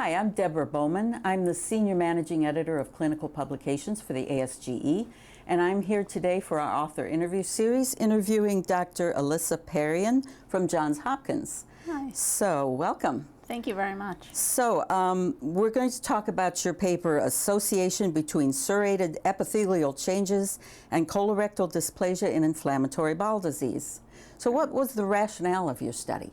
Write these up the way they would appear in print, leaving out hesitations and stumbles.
Hi, I'm Deborah Bowman. I'm the Senior Managing Editor of Clinical Publications for the ASGE, and I'm here today for our author interview series, interviewing Dr. Alyssa Parian from Johns Hopkins. Hi. So, welcome. Thank you very much. So, we're going to talk about your paper, Association Between Serrated Epithelial Changes and Colorectal Dysplasia in Inflammatory Bowel Disease. So what was the rationale of your study?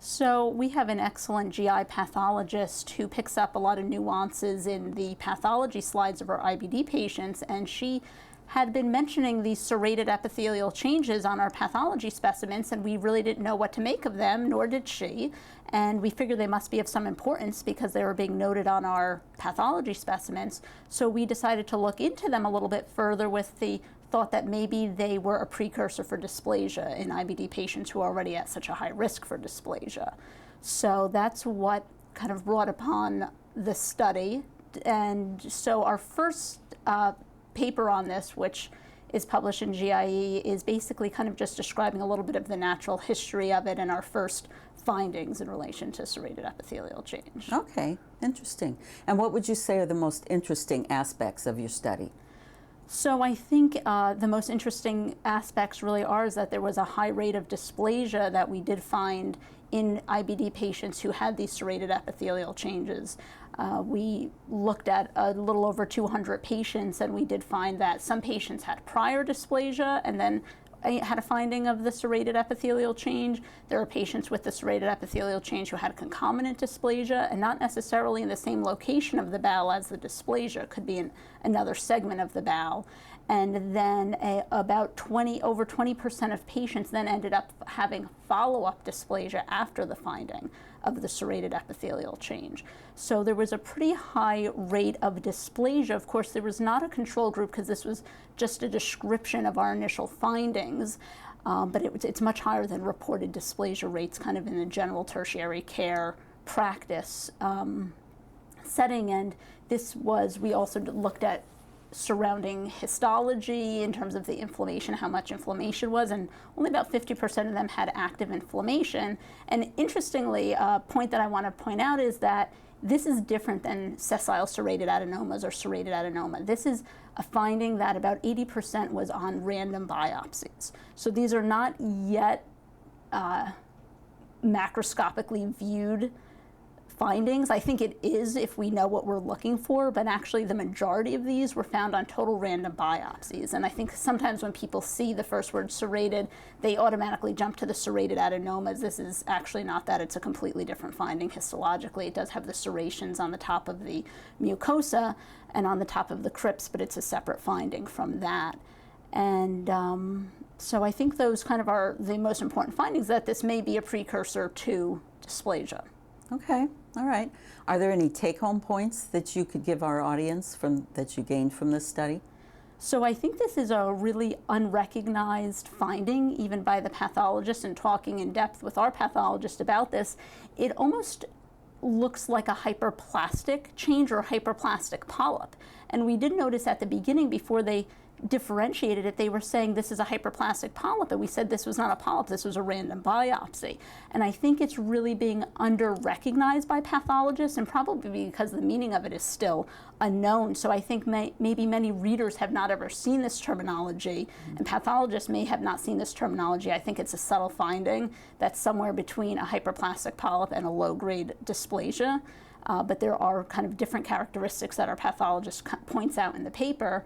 So we have an excellent GI pathologist who picks up a lot of nuances in the pathology slides of our IBD patients, and she had been mentioning these serrated epithelial changes on our pathology specimens, and we really didn't know what to make of them, nor did she. And we figured they must be of some importance because they were being noted on our pathology specimens. So we decided to look into them a little bit further with the thought that maybe they were a precursor for dysplasia in IBD patients who are already at such a high risk for dysplasia. So that's what kind of brought upon the study. And so our first paper on this, which is published in GIE, is basically kind of just describing a little bit of the natural history of it and our first findings in relation to serrated epithelial change. Okay, interesting. And what would you say are the most interesting aspects of your study? So I think the most interesting aspects really are is that there was a high rate of dysplasia that we did find in IBD patients who had these serrated epithelial changes. We looked at a little over 200 patients, and we did find that some patients had prior dysplasia and then had a finding of the serrated epithelial change. There are patients with the serrated epithelial change who had concomitant dysplasia, and not necessarily in the same location of the bowel as the dysplasia. It could be in another segment of the bowel. And then over 20% of patients then ended up having follow-up dysplasia after the finding of the serrated epithelial change. So there was a pretty high rate of dysplasia. Of course, there was not a control group because this was just a description of our initial findings, but it's much higher than reported dysplasia rates kind of in the general tertiary care practice setting. And we also looked at surrounding histology in terms of the inflammation, how much inflammation was, and only about 50% of them had active inflammation. And interestingly, a point that I want to point out is that this is different than sessile serrated adenomas or serrated adenoma. This is a finding that about 80% was on random biopsies. So these are not yet macroscopically viewed findings. I think it is if we know what we're looking for, but actually the majority of these were found on total random biopsies. And I think sometimes when people see the first word serrated, they automatically jump to the serrated adenomas. This is actually not that. It's a completely different finding histologically. It does have the serrations on the top of the mucosa and on the top of the crypts, but it's a separate finding from that. And so I think those kind of are the most important findings, that this may be a precursor to dysplasia. Okay, all right. Are there any take-home points that you could give our audience that you gained from this study? So I think this is a really unrecognized finding, even by the pathologist, and talking in depth with our pathologist about this. It almost looks like a hyperplastic change or a hyperplastic polyp. And we did notice at the beginning, before they differentiated it, they were saying this is a hyperplastic polyp, and we said this was not a polyp, this was a random biopsy. And I think it's really being under-recognized by pathologists, and probably because the meaning of it is still unknown. So I think maybe many readers have not ever seen this terminology, and pathologists may have not seen this terminology. I think it's a subtle finding that's somewhere between a hyperplastic polyp and a low-grade dysplasia. But there are kind of different characteristics that our pathologist points out in the paper.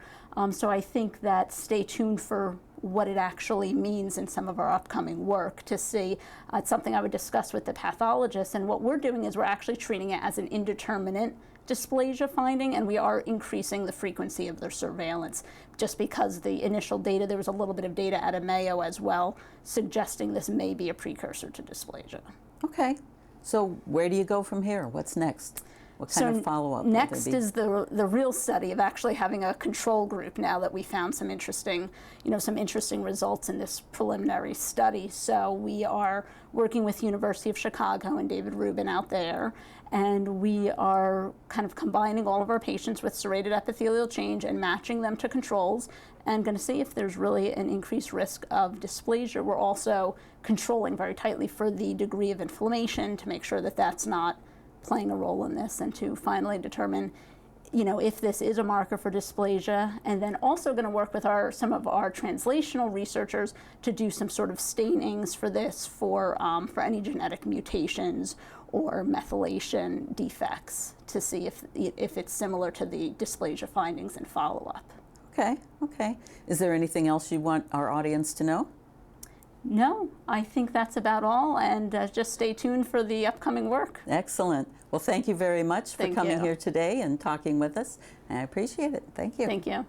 So I think that stay tuned for what it actually means in some of our upcoming work to see. It's something I would discuss with the pathologist. And what we're doing is we're actually treating it as an indeterminate dysplasia finding, and we are increasing the frequency of their surveillance just because the initial data, there was a little bit of data out of Mayo as well, suggesting this may be a precursor to dysplasia. Okay. So where do you go from here? What's next? What kind of follow-up? Next is the real study of actually having a control group now that we found some interesting results in this preliminary study. So we are working with University of Chicago and David Rubin out there, and we are kind of combining all of our patients with serrated epithelial change and matching them to controls, and going to see if there's really an increased risk of dysplasia. We're also controlling very tightly for the degree of inflammation to make sure that that's not playing a role in this, and to finally determine, if this is a marker for dysplasia, and then also going to work with some of our translational researchers to do some sort of stainings for this for any genetic mutations or methylation defects to see if it's similar to the dysplasia findings in follow-up. Okay, okay. Is there anything else you want our audience to know? No, I think that's about all, and just stay tuned for the upcoming work. Excellent. Well, thank you very much for Thank coming you. here today and talking with us. I appreciate it. Thank you. Thank you.